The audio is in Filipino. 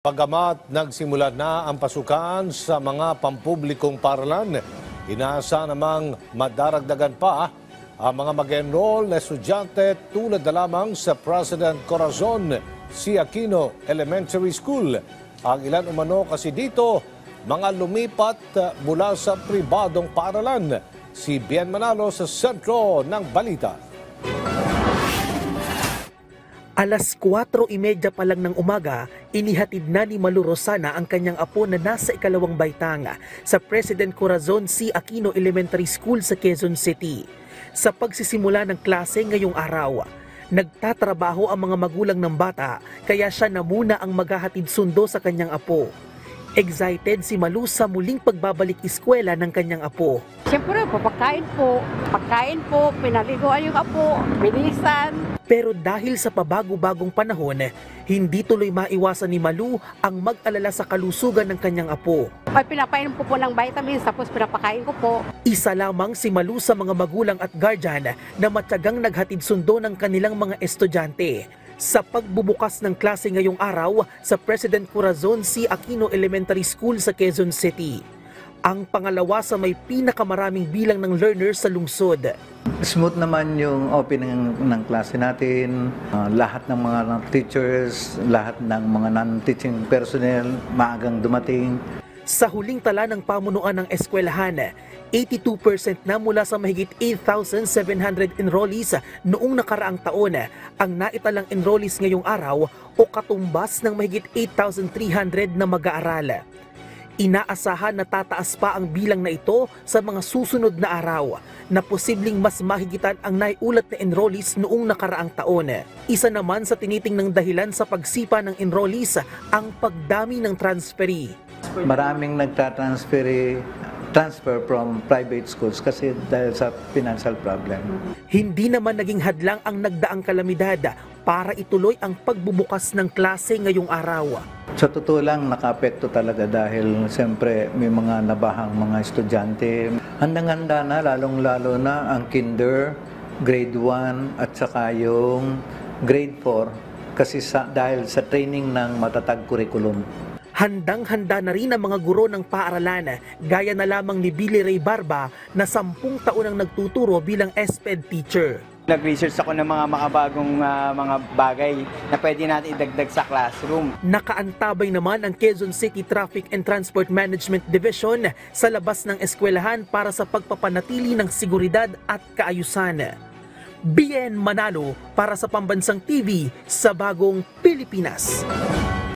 Bagamat nagsimula na ang pasukan sa mga pampublikong paaralan, inaasa namang madaragdagan pa ang mga mag-enroll na estudyante tulad na lamang sa President Corazon C. Aquino Elementary School. Ang ilan umano kasi dito, mga lumipat mula sa pribadong paaralan. Si Bien Manalo sa sentro ng balita. Alas 4:30 pa lang ng umaga, inihatid na ni Malu Rosana ang kanyang apo na nasa ikalawang baitang sa President Corazon C. Aquino Elementary School sa Quezon City. Sa pagsisimula ng klase ngayong araw, nagtatrabaho ang mga magulang ng bata kaya siya na muna ang maghahatid sundo sa kanyang apo. Excited si Malu sa muling pagbabalik eskwela ng kanyang apo. Siyempre po, pagkain po, pinaliguan yung apo, binisan. Pero dahil sa pabago-bagong panahon, hindi tuloy maiwasan ni Malu ang mag-alala sa kalusugan ng kanyang apo. Ay, pinapainom ko po ng vitamins, tapos pinapakain ko po. Isa lamang si Malu sa mga magulang at guardian na matyagang naghatid sundo ng kanilang mga estudyante. Sa pagbubukas ng klase ngayong araw sa President Corazon C. Aquino Elementary School sa Quezon City. Ang pangalawa sa may pinakamaraming bilang ng learners sa lungsod. Smooth naman yung opening ng klase natin. Lahat ng mga teachers, lahat ng mga non-teaching personnel, maagang dumating. Sa huling tala ng pamunuan ng eskwelahan, 82% na mula sa mahigit 8,700 enrollees noong nakaraang taon ang naitalang enrollees ngayong araw o katumbas ng mahigit 8,300 na mag-aaral. Inaasahan na tataas pa ang bilang na ito sa mga susunod na araw na posibleng mas mahigitan ang naiulat na enrollees noong nakaraang taon. Isa naman sa tinitingnang dahilan sa pagsipa ng enrollees ang pagdami ng transferee. Maraming transfer from private schools kasi dahil sa financial problem. Hindi naman naging hadlang ang nagdaang kalamidad para ituloy ang pagbubukas ng klase ngayong araw. Sa totoo lang, naka-apekto talaga dahil siyempre may mga nabahang mga estudyante. Handang-handa na, lalong-lalo na ang kinder, grade 1 at saka yung grade 4 kasi dahil sa training ng matatag curriculum. Handang-handa na rin ang mga guro ng paaralan, gaya na lamang ni Billy Ray Barba na 10 taon ang nagtuturo bilang SPED teacher. Nag-research ako ng mga makabagong mga bagay na pwede natin idagdag sa classroom. Nakaantabay naman ang Quezon City Traffic and Transport Management Division sa labas ng eskwelahan para sa pagpapanatili ng seguridad at kaayusan. Bien Manalo para sa Pambansang TV sa Bagong Pilipinas.